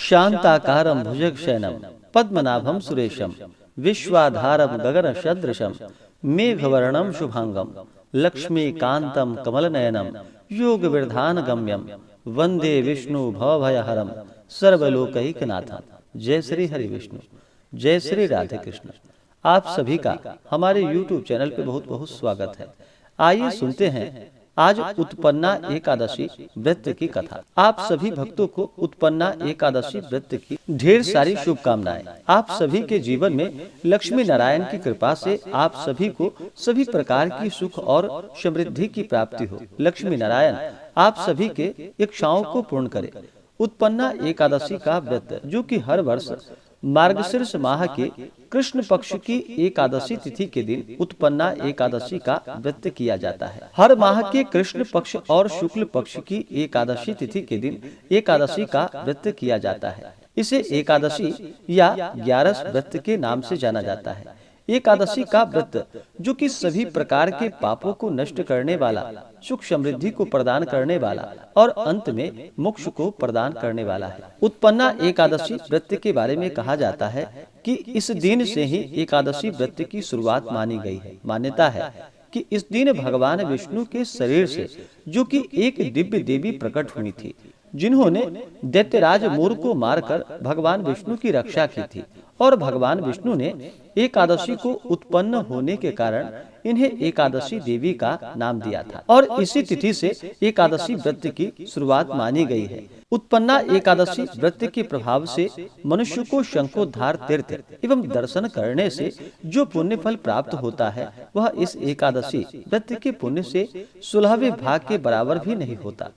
शांताकारं भुजगशयनं पद्मनाभं सुरेशं विश्वाधारं गगनसदृशं मेघवर्णं शुभांगं लक्ष्मीकान्तं कमलनयनं योगविरधानगम्यं वंदे विष्णु भवभयहरं सर्वलोकैकनाथं। जय श्री हरि विष्णु, जय श्री राधे कृष्ण। आप सभी का हमारे YouTube चैनल पे बहुत बहुत स्वागत है। आइए सुनते हैं आज उत्पन्ना एकादशी व्रत की कथा। आप सभी भक्तों को उत्पन्ना एकादशी व्रत की ढेर सारी शुभकामनाएं। आप सभी के जीवन में लक्ष्मी नारायण की कृपा से आप सभी को सभी प्रकार की सुख और समृद्धि की प्राप्ति हो। लक्ष्मी नारायण आप सभी के इच्छाओं को पूर्ण करे। उत्पन्ना एकादशी का व्रत जो कि हर वर्ष मार्गशीर्ष माह के कृष्ण पक्ष की एकादशी तिथि के दिन उत्पन्ना एकादशी का व्रत किया जाता है। हर माह के कृष्ण पक्ष और शुक्ल पक्ष की एकादशी तिथि के दिन एकादशी का व्रत किया जाता है। इसे एकादशी या 11 व्रत के नाम से जाना जाता है। एकादशी का व्रत जो कि सभी प्रकार के पापों को नष्ट करने वाला, सुख समृद्धि को प्रदान करने वाला और अंत में मोक्ष को प्रदान करने वाला है। उत्पन्ना एकादशी व्रत के बारे में कहा जाता है कि इस दिन से ही एकादशी व्रत की शुरुआत मानी गई है। मान्यता है कि इस दिन भगवान विष्णु के शरीर से जो कि एक दिव्य देवी प्रकट हुई थी, जिन्होंने दैत्यराज मोर को मारकर भगवान विष्णु की रक्षा की थी और भगवान विष्णु ने एकादशी को उत्पन्न होने के कारण इन्हें एकादशी देवी का नाम दिया था और इसी तिथि से एकादशी व्रत की शुरुआत मानी गई है। उत्पन्ना एकादशी व्रत के प्रभाव से मनुष्य को शंखोद्धार तीर्थ एवं दर्शन करने से जो पुण्य फल प्राप्त होता है वह इस एकादशी व्रत के पुण्य से 16वें भाग के बराबर भी नहीं होता।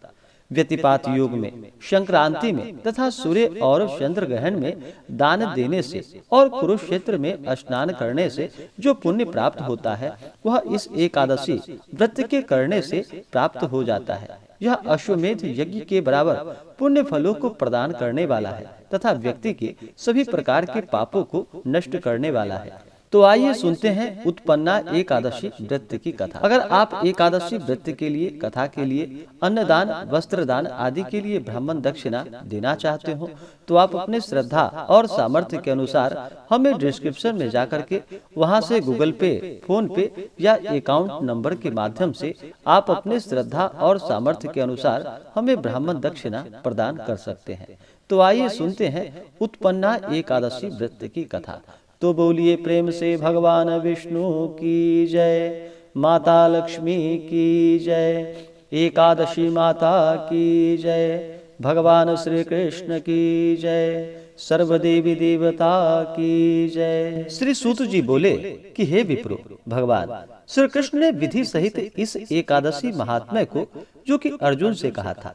व्यतिपात योग में, संक्रांति में तथा सूर्य और चंद्र ग्रहण में दान देने से और कुरुक्षेत्र में स्नान करने से जो पुण्य प्राप्त होता है वह इस एकादशी व्रत के करने से प्राप्त हो जाता है। यह अश्वमेध यज्ञ के बराबर पुण्य फलों को प्रदान करने वाला है तथा व्यक्ति के सभी प्रकार के पापों को नष्ट करने वाला है। तो आइए सुनते हैं उत्पन्ना एकादशी व्रत की कथा। अगर आप एकादशी व्रत के लिए, कथा के लिए, अन्नदान, वस्त्रदान आदि के लिए ब्राह्मण दक्षिणा देना चाहते हो तो आप अपने श्रद्धा और सामर्थ्य के अनुसार हमें डिस्क्रिप्शन में जाकर के वहां से गूगल पे, फोन पे या अकाउंट नंबर के माध्यम से आप अपने श्रद्धा और सामर्थ्य के अनुसार हमें ब्राह्मण दक्षिणा प्रदान कर सकते हैं। तो आइए सुनते हैं उत्पन्ना एकादशी व्रत की कथा। तो बोलिए प्रेम से भगवान विष्णु की जय, माता लक्ष्मी की जय, एकादशी माता की जय, भगवान श्री कृष्ण की जय, सर्वदेवी देवता की जय। श्री सूत जी बोले कि हे विप्रो, भगवान श्री कृष्ण ने विधि सहित इस एकादशी महात्म्य को जो कि अर्जुन से कहा था,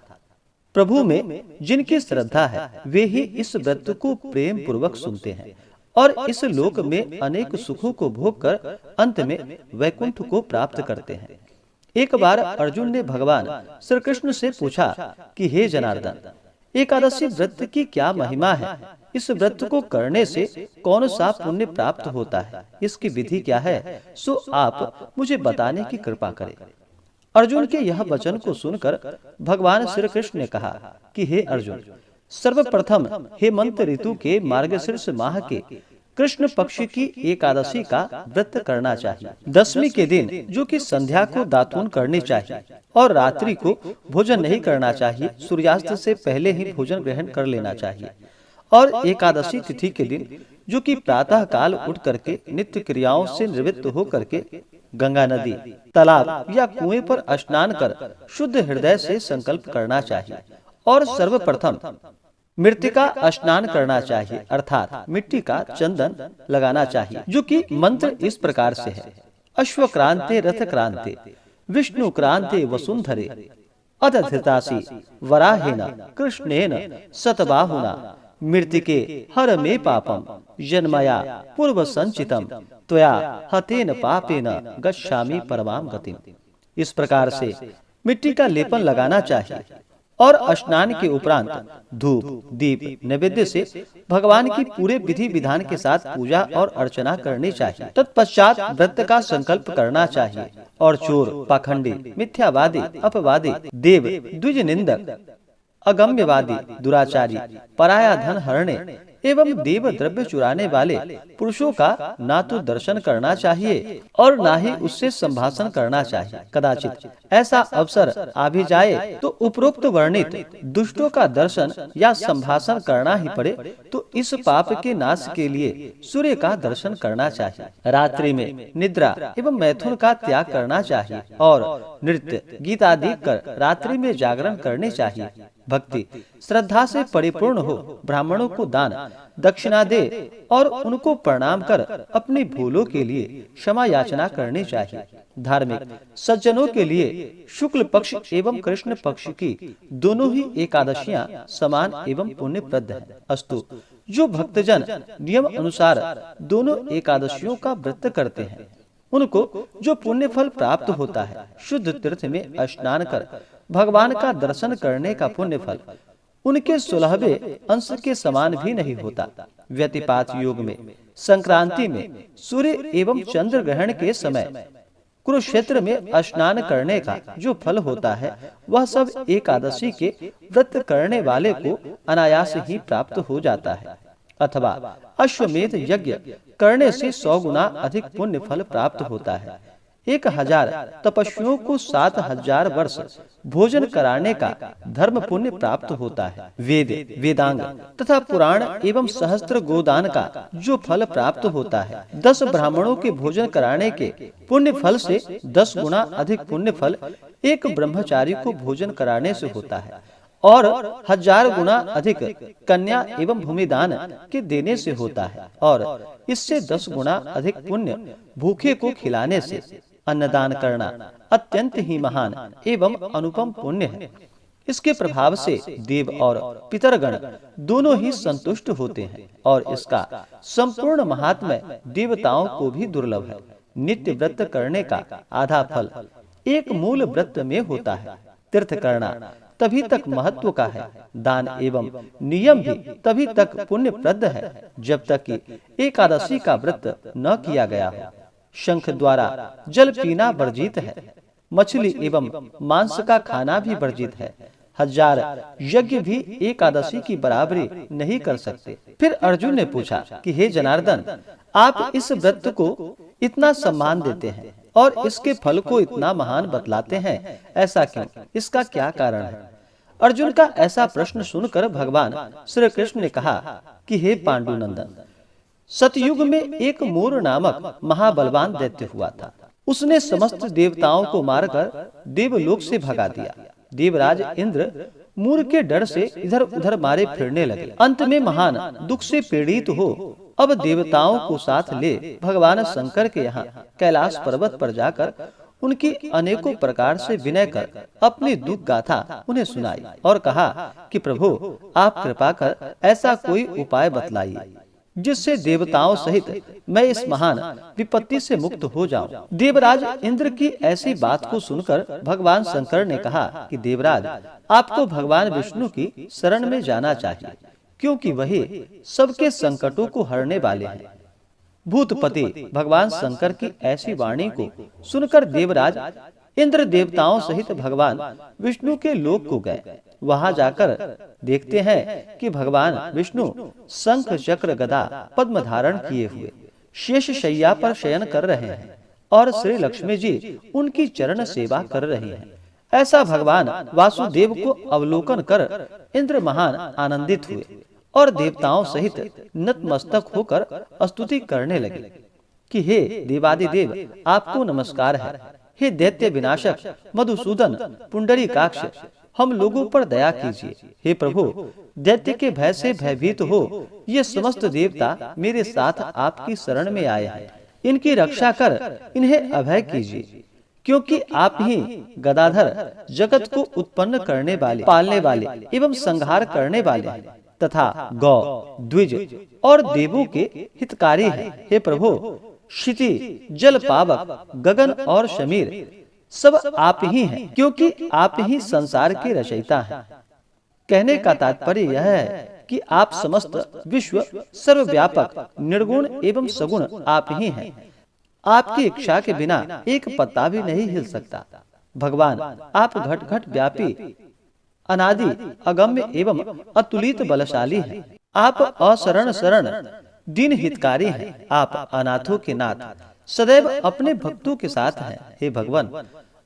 प्रभु में जिनकी श्रद्धा है वे ही इस व्रत को प्रेम पूर्वक सुनते हैं और इस लोक में अनेक सुखों को भोग कर अंत में वैकुंठ को प्राप्त करते हैं। एक बार अर्जुन ने भगवान श्री कृष्ण से पूछा कि हे जनार्दन, एकादशी व्रत की क्या महिमा है? इस व्रत को करने से कौन सा पुण्य प्राप्त होता है? इसकी विधि क्या है? सो आप मुझे बताने की कृपा करें। अर्जुन के यह वचन को सुनकर भगवान श्री कृष्ण ने कहा कि हे अर्जुन, सर्वप्रथम हेमंत ऋतु के मार्गशीर्ष माह के कृष्ण पक्ष की एकादशी का व्रत करना चाहिए। दशमी के दिन जो कि संध्या को दातून करनी चाहिए और रात्रि को भोजन नहीं करना चाहिए। सूर्यास्त से पहले ही भोजन ग्रहण कर लेना चाहिए। और एकादशी तिथि के दिन जो कि प्रातः काल उठ करके नित्य क्रियाओं से निवृत्त हो करके गंगा नदी, तालाब या कुएं पर स्नान कर शुद्ध हृदय से संकल्प करना चाहिए और सर्वप्रथम मृतिका स्नान करना चाहिए, अर्थात मिट्टी का चंदन लगाना चाहिए, जो कि मंत्र इस प्रकार से है। अश्व क्रांते रथ क्रांते विष्णु क्रांते वसुंधरे अदधृतासी वराहेन कृष्णेन शतबाहुना मृतिके हर मे पापम जन्मया पूर्व संचितम त्वया हतेन पापेन गच्छामि परमाम गतिम। इस प्रकार से मिट्टी का लेपन लगाना चाहिए और स्नान के उपरांत धूप, दीप, नैवेद्य से भगवान की पूरे विधि विधान के साथ पूजा और अर्चना करनी चाहिए। तत्पश्चात व्रत का संकल्प करना चाहिए और चोर, पाखंडी, मिथ्यावादी, अपवादी, देव, द्विज निंदक, अगम्यवादी, दुराचारी, पराया धन हरने एवं देव द्रव्य चुराने वाले पुरुषों का ना तो दर्शन करना चाहिए और ना ही उससे संभाषण करना चाहिए। कदाचित ऐसा अवसर आ भी जाए तो उपरोक्त वर्णित दुष्टों का दर्शन या संभाषण करना ही पड़े तो इस पाप के नाश के लिए सूर्य का दर्शन करना चाहिए। रात्रि में निद्रा एवं मैथुन का त्याग करना चाहिए और नृत्य, गीत आदि कर रात्रि में जागरण करने चाहिए। भक्ति श्रद्धा से परिपूर्ण हो, ब्राह्मणों को दान दक्षिणा दे और उनको प्रणाम कर अपनी भूलों के लिए क्षमा याचना करनी चाहिए। धार्मिक सज्जनों के लिए शुक्ल पक्ष एवं कृष्ण पक्ष की दोनों ही एकादशियां समान एवं पुण्यप्रद हैं। अस्तु, जो भक्तजन नियम अनुसार दोनों एकादशियों का व्रत करते हैं उनको जो पुण्य फल प्राप्त होता है, शुद्ध तीर्थ में स्नान कर भगवान का दर्शन करने का पुण्य फल उनके 16वें अंश के समान भी नहीं होता। व्यतिपात योग में संक्रांति में सूर्य एवं चंद्र ग्रहण के समय कुरुक्षेत्र में स्नान करने का जो फल होता है वह सब एकादशी के व्रत करने वाले को अनायास ही प्राप्त हो जाता है। अथवा अश्वमेध यज्ञ करने से 100 गुना अधिक पुण्य फल प्राप्त होता है। 1000 तपस्वियों को 7000 वर्ष भोजन कराने का धर्म पुण्य प्राप्त होता है। वेद, वेदांग तथा पुराण एवं सहस्त्र गोदान का जो फल प्राप्त होता है 10 ब्राह्मणों के भोजन कराने के पुण्य फल से 10 गुना अधिक पुण्य फल एक ब्रह्मचारी को भोजन कराने से होता है और 1000 गुना अधिक कन्या एवं भूमिदान के देने से होता है और इससे 10 गुना अधिक पुण्य भूखे को खिलाने से। अन्नदान करना अत्यंत ही महान एवं अनुपम पुण्य है। इसके प्रभाव से देव और पितरगण दोनों ही संतुष्ट होते हैं और इसका संपूर्ण महात्म्य देवताओं को भी दुर्लभ है। नित्य व्रत करने का आधा फल एक मूल व्रत में होता है। तीर्थ करना तभी तक महत्व का है, दान एवं नियम भी तभी तक पुण्यप्रद है जब तक कि एकादशी का व्रत न किया गया हो। शंख द्वारा जल पीना वर्जित है, मछली एवं मांस का खाना भी वर्जित है। 1000 यज्ञ भी एकादशी की बराबरी नहीं कर सकते। फिर अर्जुन ने पूछा कि हे जनार्दन, आप इस व्रत को इतना सम्मान देते हैं और इसके फल को इतना महान बतलाते हैं, ऐसा क्यों? इसका क्या कारण है? अर्जुन का ऐसा प्रश्न सुनकर भगवान श्री कृष्ण ने कहा कि हे पांडुनंदन, सतयुग में एक मूर नामक महाबलवान दैत्य हुआ था। उसने समस्त देवताओं को मारकर देवलोक से भगा दिया। देवराज इंद्र मूर के डर से इधर उधर मारे फिरने लगे। अंत में महान दुख से पीड़ित हो अब देवताओं को साथ ले भगवान शंकर के यहाँ कैलाश पर्वत पर जाकर उनकी अनेकों प्रकार से विनय कर अपनी दुख गाथा उन्हें सुनाई और कहा कि प्रभु, आप कृपा कर ऐसा कोई उपाय बतलाइए जिससे देवताओं सहित मैं इस महान विपत्ति से मुक्त हो जाऊं। देवराज इंद्र की ऐसी बात को सुनकर भगवान शंकर ने कहा कि देवराज, आपको भगवान विष्णु की शरण में जाना चाहिए, क्योंकि वही सबके संकटों को हरने वाले हैं। भूतपति भगवान शंकर की ऐसी वाणी को सुनकर देवराज इंद्र देवताओं सहित भगवान विष्णु के लोक को गए। वहां जाकर देखते हैं कि भगवान विष्णु शंख चक्र गदा पद्म धारण किए हुए शेष शैया पर शयन कर रहे हैं और श्री लक्ष्मी जी उनकी चरण सेवा कर रही हैं। ऐसा भगवान वासुदेव को अवलोकन कर इंद्र महान आनंदित हुए और देवताओं सहित नतमस्तक होकर स्तुति करने लगे कि हे देवादिदेव, आपको नमस्कार है। हे दैत्य विनाशक मधुसूदन पुंडरीकाक्ष, हम लोगों पर दया कीजिए। हे प्रभु, दैत्य के भय से भयभीत हो ये समस्त देवता मेरे साथ आपकी शरण में आए हैं। इनकी रक्षा कर इन्हें अभय कीजिए, क्योंकि आप ही गदाधर जगत को उत्पन्न करने वाले, पालने वाले एवं संहार करने वाले हैं तथा गौ, द्विज और देवों के हितकारी हैं। हे प्रभु, क्षिति, जल पावक, गगन और शमीर सब आप ही हैं, क्योंकि आप ही संसार के रचयिता हैं। कहने का तात्पर्य यह है कि आप समस्त विश्व सर्वव्यापक निर्गुण एवं सगुण आप ही हैं। आपकी इच्छा के बिना एक पत्ता भी नहीं हिल सकता। भगवान, आप घट घट व्यापी अनादि अगम्य एवं अतुलित बलशाली हैं। आप अशरण शरण दीन हितकारी हैं। आप अनाथों के नाथ सदैव अपने भक्तों के साथ हैं। हे भगवान,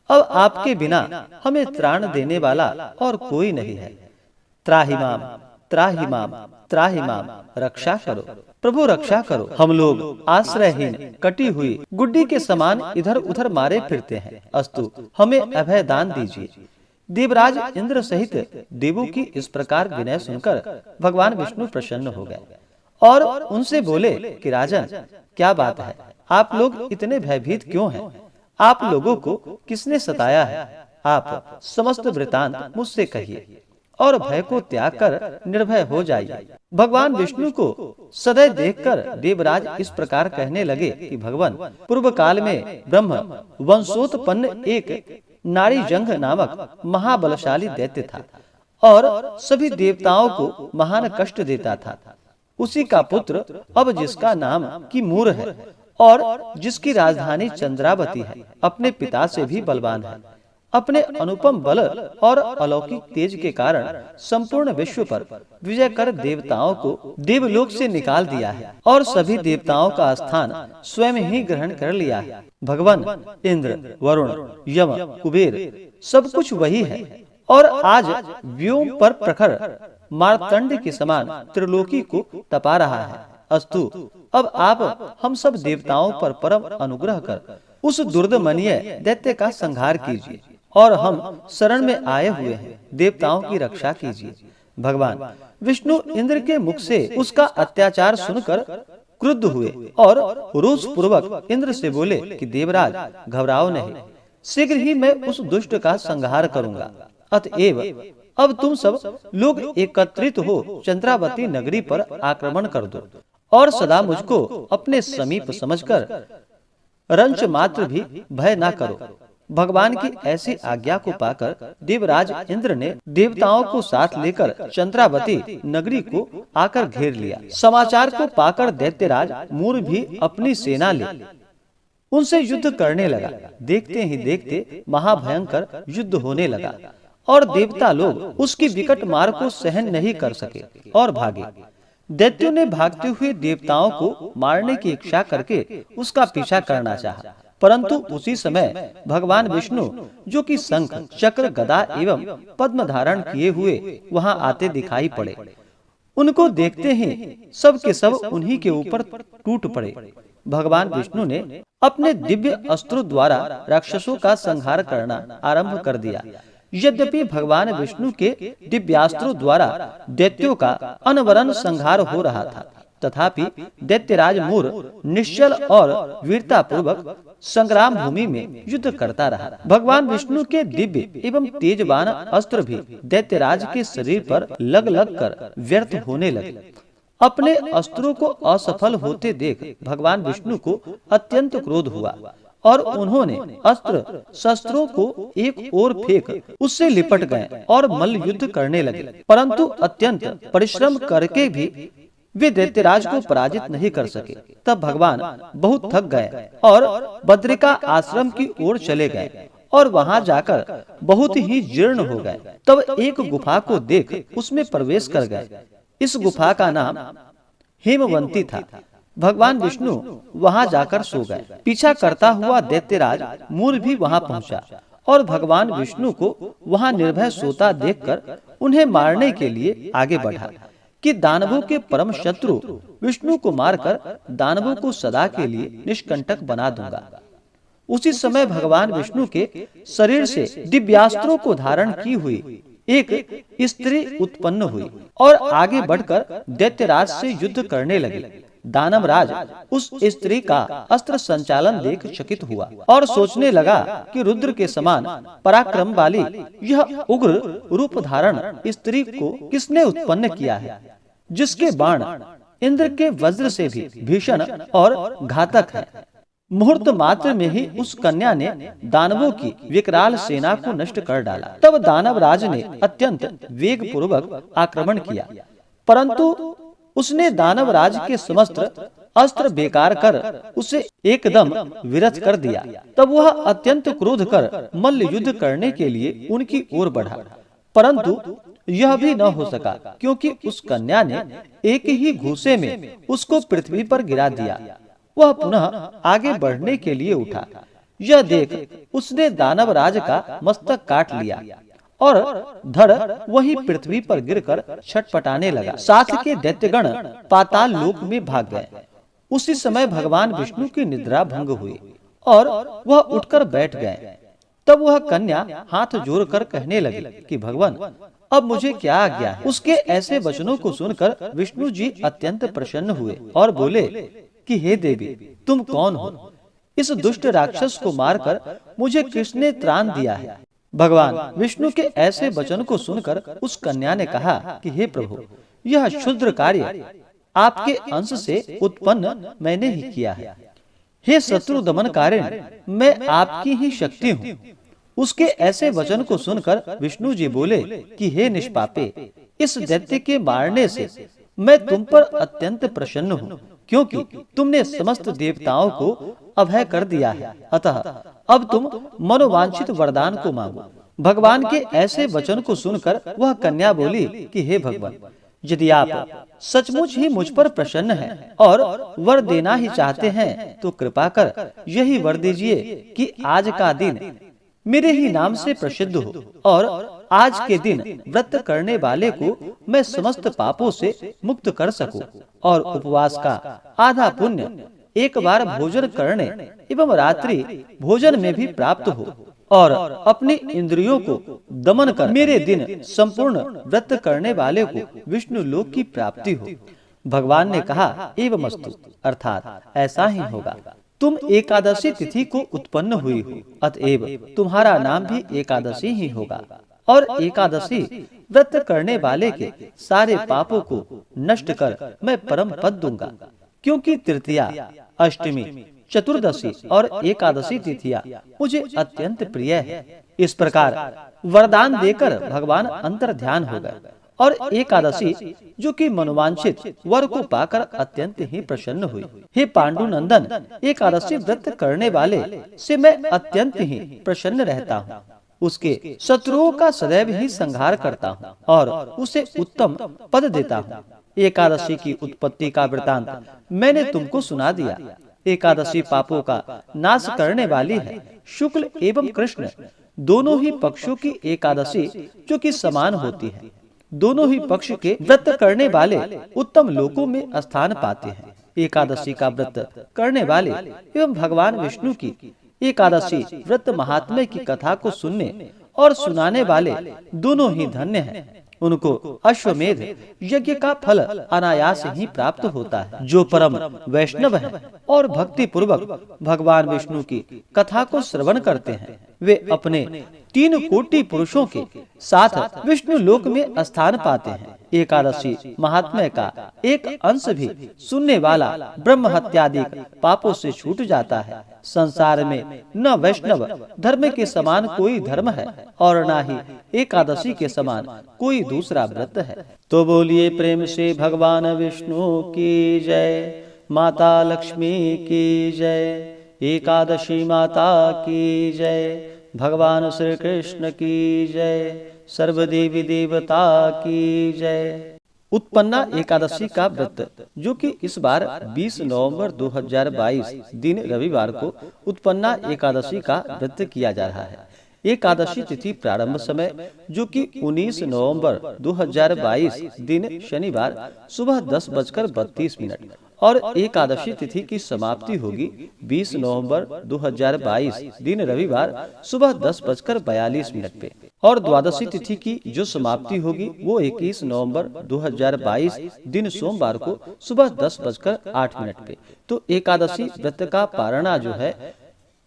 अब आपके बिना हमें त्राण देने वाला और कोई नहीं है। त्राहिमाम त्राहिमाम त्राहिमाम, रक्षा करो प्रभु, रक्षा करो। हम लोग आश्रयहीन कटी हुई गुड्डी के समान इधर उधर मारे फिरते हैं। अस्तु, हमें अभय दान दीजिए। देवराज इंद्र सहित देवों की इस प्रकार विनय सुनकर भगवान विष्णु प्रसन्न हो गए और उनसे बोले कि राजन, क्या बात है, आप लोग इतने भयभीत क्यों हैं? आप लोगों को किसने सताया है? आप समस्त वृतांत मुझसे कहिए और भय को त्याग कर निर्भय हो जाइए। भगवान विष्णु को सदैव देखकर देवराज इस प्रकार कहने लगे कि भगवान, पूर्व काल में ब्रह्म वंशोत्पन्न एक नारी जंघ नामक महाबलशाली दैत्य था और सभी देवताओं को महान कष्ट देता था। उसी का पुत्र अब जिसका नाम कि मूर है और जिसकी राजधानी चंद्रावती है, अपने पिता से भी बलवान है। अपने अनुपम बल और अलौकिक तेज के कारण संपूर्ण विश्व पर विजय कर देवताओं को देवलोक से निकाल दिया है और सभी देवताओं का स्थान स्वयं ही ग्रहण कर लिया है। भगवान इंद्र, वरुण, यम, कुबेर सब कुछ वही है और आज व्योम पर प्रखर मार्तंड के समान त्रिलोकी को तपा रहा है। अस्तु, अब आप हम सब देवताओं पर परम अनुग्रह कर उस दुर्दमनीय दैत्य का संहार कीजिए और हम शरण में आए हुए हैं, देवताओं की रक्षा कीजिए। भगवान विष्णु इंद्र के मुख से उसका अत्याचार सुनकर क्रुद्ध हुए और रोष पूर्वक इंद्र से बोले कि देवराज, घबराओ नहीं, शीघ्र ही मैं उस दुष्ट का संहार करूंगा। अतएव अब तुम सब लोग एकत्रित हो चंद्रावती नगरी पर आक्रमण कर दो और सदा मुझको अपने समीप समझकर रंच मात्र भी भय न करो। भगवान की ऐसी आज्ञा को पाकर देवराज इंद्र ने देवताओं को साथ लेकर चंद्रावती नगरी को आकर घेर लिया। समाचार को पाकर दैत्यराज मूर भी अपनी सेना ले उनसे युद्ध करने लगा। देखते ही देखते महाभयंकर युद्ध होने लगा और देवता लोग उसकी विकट मार को सहन नहीं कर सके और भागे। दैत्यों ने भागते हुए देवताओं को मारने की इच्छा करके उसका पीछा करना चाहा, परंतु उसी समय भगवान विष्णु, जो कि शंख, चक्र, गदा एवं पद्म धारण किए हुए वहां आते दिखाई पड़े। उनको देखते ही सब के सब उन्हीं के ऊपर टूट पड़े। भगवान विष्णु ने अपने दिव्य अस्त्रों द्वारा राक्षसों का संहार करना आरंभ कर दिया। यद्यपि भगवान विष्णु के दिव्यास्त्रों द्वारा दैत्यों का अनवरत संहार हो रहा था, तथापि दैत्यराज मूर निश्चल और वीरता पूर्वक संग्राम भूमि में युद्ध करता रहा। भगवान विष्णु के दिव्य एवं तेजवान अस्त्र भी दैत्यराज के शरीर पर लग लग कर व्यर्थ होने लगे। अपने अस्त्रों को असफल होते देख भगवान विष्णु को अत्यंत क्रोध हुआ और उन्होंने अस्त्र शस्त्रों को एक ओर फेंक उससे लिपट गए और मल्ल युद्ध करने लगे, परंतु अत्यंत परिश्रम करके भी वे दैत्यराज को पराजित नहीं कर सके। तब भगवान बहुत थक गए और बद्रिका आश्रम की ओर चले गए और वहां जाकर बहुत ही जीर्ण हो गए। तब एक गुफा को देख उसमें प्रवेश कर गए। इस गुफा का नाम हेमवंती था। भगवान विष्णु वहां जाकर सो गए। पीछा करता हुआ दैत्यराज मूर भी वहां पहुंचा और भगवान विष्णु को वहां निर्भय सोता देखकर उन्हें मारने के लिए आगे बढ़ा कि दानवों के परम शत्रु विष्णु को मारकर दानवों को सदा के लिए निष्कंटक बना दूंगा। उसी समय भगवान विष्णु के शरीर से दिव्यास्त्रों को धारण की हुई एक स्त्री उत्पन्न हुई और आगे बढ़कर दैत्यराज से युद्ध करने लगी। दानवराज उस स्त्री का अस्त्र संचालन देख चकित हुआ और सोचने लगा कि रुद्र के समान पराक्रम वाली यह उग्र रूप धारण स्त्री को किसने उत्पन्न किया है, जिसके बाण इंद्र के वज्र से भी भीषण और घातक है। मुहूर्त मात्र में ही उस कन्या ने दानवों की विकराल सेना को नष्ट कर डाला। तब दानवराज ने अत्यंत वेग पूर्वक आक्रमण किया, परंतु उसने दानवराज के समस्त अस्त्र बेकार कर उसे एकदम विरत कर दिया। तब वह अत्यंत क्रोध कर मल्ल युद्ध करने के लिए उनकी ओर बढ़ा, परंतु यह भी न हो सका, क्योंकि उस कन्या ने एक ही घूसे में उसको पृथ्वी पर गिरा दिया। वह पुनः आगे बढ़ने के लिए उठा। यह देख उसने दानवराज का मस्तक काट लिया और धड़ वही पृथ्वी पर गिरकर छटपटाने लगा। साथ के दैत्यगण पाताल लोक में भाग गए। उसी समय भगवान विष्णु की निद्रा भंग हुई और वह उठकर बैठ गए। तब वह कन्या हाथ जोड़कर कहने लगी कि भगवान, अब मुझे क्या आज्ञा है। उसके ऐसे वचनों को सुनकर विष्णु जी अत्यंत प्रसन्न हुए और बोले कि हे देवी, तुम कौन हो? इस दुष्ट राक्षस को मारकर मुझे किसने त्राण दिया है? भगवान विष्णु के ऐसे वचन को सुनकर उस कन्या ने कहा कि हे प्रभु, यह क्षुद्र कार्य आपके अंश से उत्पन्न मैंने ही किया है। हे शत्रु दमन कारण, मैं आपकी ही शक्ति हूँ। उसके ऐसे वचन को सुनकर विष्णु जी बोले कि हे निष्पापे, इस दैत्य के मारने से मैं तुम पर अत्यंत प्रसन्न हूँ, क्योंकि तुमने समस्त देवताओं को अभय कर दिया है। अतः अब तुम मनोवांछित वरदान को मांगो। भगवान के ऐसे वचन को सुनकर वह कन्या बोली कि हे भगवान, यदि आप सचमुच ही मुझ पर प्रसन्न हैं और वर देना ही चाहते हैं, तो कृपा कर यही वर दीजिए कि आज का दिन मेरे ही नाम से प्रसिद्ध हो और आज के दिन व्रत करने वाले को मैं समस्त पापों से मुक्त कर सकूं और उपवास का आधा पुण्य एक बार भोजन करने एवं रात्रि भोजन में भी प्राप्त हो और अपनी इंद्रियों को दमन कर मेरे दिन संपूर्ण व्रत करने वाले को विष्णु लोक की प्राप्ति हो। भगवान ने कहा एवमस्तु, अर्थात ऐसा ही होगा। तुम एकादशी तिथि को उत्पन्न हुई हो, अतएव तुम्हारा नाम भी एकादशी ही होगा और एकादशी व्रत करने वाले के सारे पापों को नष्ट कर मैं परम पद दूंगा, क्योंकि तृतीया, अष्टमी, चतुर्दशी और एकादशी तिथियां मुझे अत्यंत प्रिय है। इस प्रकार वरदान देकर भगवान अंतर ध्यान हो गए और एकादशी, जो कि मनोवांछित वर को पाकर अत्यंत ही प्रसन्न हुई। हे पांडुनंदन, एकादशी व्रत करने वाले से मैं अत्यंत ही प्रसन्न रहता हूँ। उसके शत्रुओं का सदैव ही संहार करता हूँ और उसे उत्तम पद देता हूँ। एकादशी की उत्पत्ति का वृतांत मैंने तुमको सुना दिया। एकादशी पापों का नाश करने वाली है। शुक्ल एवं कृष्ण दोनों ही पक्षों की एकादशी जो कि समान होती है। दोनों ही पक्ष के व्रत करने वाले उत्तम लोकों में स्थान पाते हैं। एकादशी का व्रत करने वाले एवं भगवान विष्णु की एकादशी व्रत महात्म्य की कथा को सुनने और सुनाने वाले दोनों ही धन्य हैं। उनको अश्वमेध यज्ञ का फल अनायास ही प्राप्त होता है। जो परम वैष्णव हैं और भक्ति पूर्वक भगवान विष्णु की कथा को श्रवण करते हैं, वे अपने 3 कोटि पुरुषों के साथ विष्णु लोक में स्थान पाते हैं। एकादशी महात्म्य का एक अंश भी सुनने वाला ब्रह्म हत्यादि पापों से छूट जाता है। संसार में न वैष्णव धर्म के समान कोई धर्म है और न ही एकादशी के समान कोई दूसरा व्रत है। तो बोलिए प्रेम से भगवान विष्णु की जय, माता लक्ष्मी की जय, एकादशी माता की जय, भगवान श्री कृष्ण की जय, सर्वदेवी देवता की जय। उत्पन्ना एकादशी का व्रत, जो कि इस बार 20 नवंबर 2022 दिन रविवार को उत्पन्ना एकादशी का व्रत किया जा रहा है। एकादशी तिथि प्रारंभ समय जो कि 19 नवंबर 2022 दिन शनिवार सुबह 10:32 और एकादशी तिथि की समाप्ति होगी 20 नवंबर 2022 दिन रविवार सुबह 10:42 पे और द्वादशी तिथि की जो समाप्ति होगी वो 21 नवंबर 2022 दिन सोमवार को सुबह 10:08 पे। तो एकादशी व्रत का पारणा जो है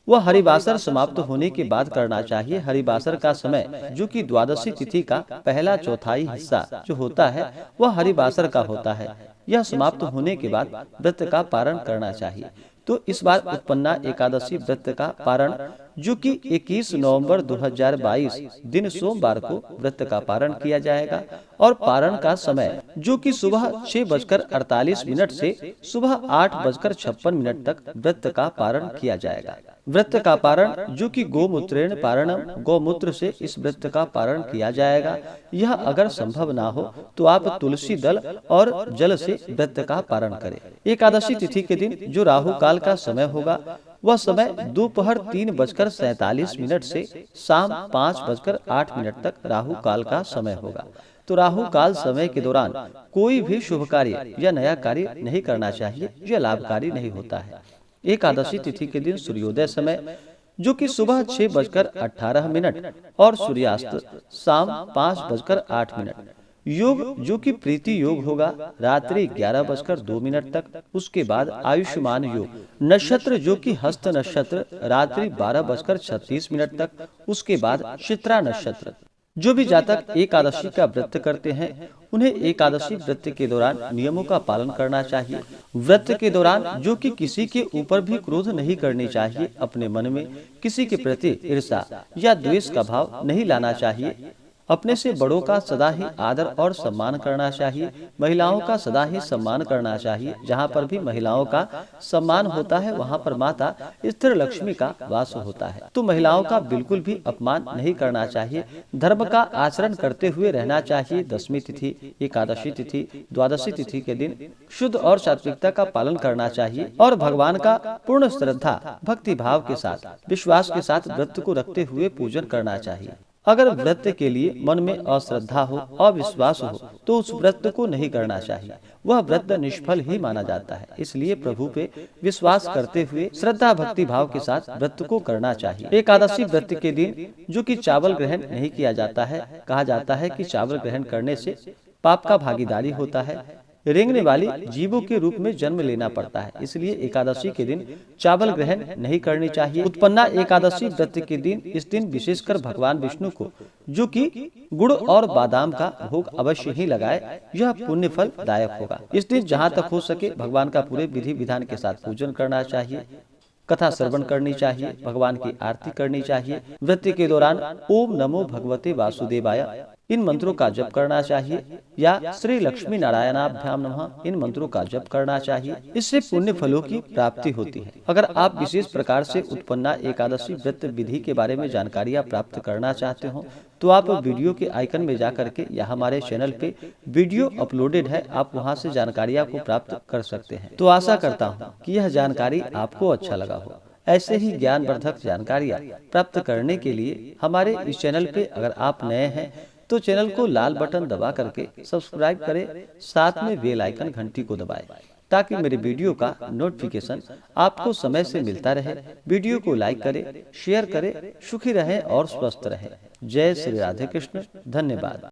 वह हरिवासर समाप्त होने के बाद करना चाहिए। हरिवासर का समय जो कि द्वादशी तिथि का पहला चौथाई हिस्सा जो होता है वह हरिवासर का होता है। यह समाप्त होने के बाद व्रत का पारण करना चाहिए। तो इस बार उत्पन्ना एकादशी व्रत का पारण जो कि 21 नवंबर 2022 दिन सोमवार को व्रत का पारण किया जाएगा और पारण का समय जो कि सुबह 6:48 से सुबह 8:56 तक व्रत का पारण किया जाएगा। व्रत का पारण जो कि गोमूत्रेण पारणम, गौमूत्र से इस व्रत का पारण किया जाएगा। यह अगर संभव ना हो तो आप तुलसी दल और जल से व्रत का पारण करें। एकादशी तिथि के दिन जो राहु काल का समय होगा वह समय दोपहर 3:47 से शाम 5:08 तक राहु काल का समय होगा। तो राहु काल समय के दौरान कोई भी शुभ कार्य या नया कार्य नहीं करना चाहिए, यह लाभकारी नहीं होता है। एकादशी तिथि के दिन सूर्योदय समय जो कि सुबह 6:18 और सूर्यास्त शाम 5:08। योग जो कि प्रीति योग होगा रात्रि 11:02 तक। उसके बाद आयुष्मान योग, नक्षत्र जो कि हस्त नक्षत्र रात्रि 12:36 तक। उसके बाद चित्रा नक्षत्र। जो भी जातक एकादशी का व्रत करते हैं उन्हें एकादशी व्रत के दौरान नियमों का पालन करना चाहिए। व्रत के दौरान जो कि किसी के ऊपर भी क्रोध नहीं करनी चाहिए, अपने मन में किसी के प्रति ईर्ष्या या द्वेष का भाव नहीं लाना चाहिए। अपने से बड़ों का सदा ही आदर और सम्मान करना चाहिए। महिलाओं का सदा ही सम्मान करना चाहिए। जहाँ पर भी महिलाओं का सम्मान होता है वहाँ पर माता स्थिर लक्ष्मी का वास होता है। तो महिलाओं का बिल्कुल भी अपमान नहीं करना चाहिए। धर्म का आचरण करते हुए रहना चाहिए। दशमी तिथि, एकादशी तिथि, द्वादशी तिथि के दिन शुद्ध और सात्विकता का पालन करना चाहिए और भगवान का पूर्ण श्रद्धा भक्ति भाव के साथ विश्वास के साथ व्रत को रखते हुए पूजन करना चाहिए। अगर व्रत के लिए मन में अश्रद्धा हो, अविश्वास हो तो उस व्रत को नहीं करना चाहिए। वह व्रत निष्फल ही माना जाता है। इसलिए प्रभु पे विश्वास करते हुए श्रद्धा भक्ति भाव के साथ व्रत को करना चाहिए। एकादशी व्रत के दिन जो कि चावल ग्रहण नहीं किया जाता है, कहा जाता है कि चावल ग्रहण करने से पाप का भागीदारी होता है, रेंगने वाली जीवों के रूप में जन्म लेना पड़ता है। इसलिए एकादशी के दिन चावल ग्रहण नहीं करनी चाहिए। उत्पन्ना एकादशी व्रत के दिन इस दिन विशेषकर भगवान विष्णु को जो कि गुड़ और बादाम का भोग अवश्य ही लगाए, यह पुण्य फल दायक होगा। इस दिन जहाँ तक हो सके भगवान का पूरे विधि विधान के साथ पूजन करना चाहिए, कथा श्रवण करनी चाहिए, भगवान की आरती करनी चाहिए। व्रत के दौरान ओम नमो भगवते वासुदेवाय इन मंत्रों का जप करना चाहिए या श्री लक्ष्मी नारायणाभ्याम नमः इन मंत्रों का जप करना चाहिए। इससे पुण्य फलों की प्राप्ति होती है। अगर आप विशेष प्रकार से उत्पन्ना एकादशी व्रत विधि के बारे में जानकारियाँ प्राप्त करना चाहते हो तो आप वीडियो के आइकन में जा करके या हमारे चैनल पे वीडियो अपलोडेड है, आप वहां से जानकारियाँ को प्राप्त कर सकते हैं। तो आशा करता हूँ कि यह जानकारी आपको अच्छा लगा हो। ऐसे ही ज्ञानवर्धक जानकारियाँ प्राप्त करने के लिए हमारे इस चैनल पे अगर आप नए हैं तो चैनल को लाल बटन दबा करके सब्सक्राइब करें, साथ में बेल आइकन घंटी को दबाएं ताकि मेरे वीडियो का नोटिफिकेशन आपको समय से मिलता रहे। वीडियो को लाइक करें, शेयर करें, सुखी रहें और स्वस्थ रहें। जय श्री राधे कृष्ण। धन्यवाद।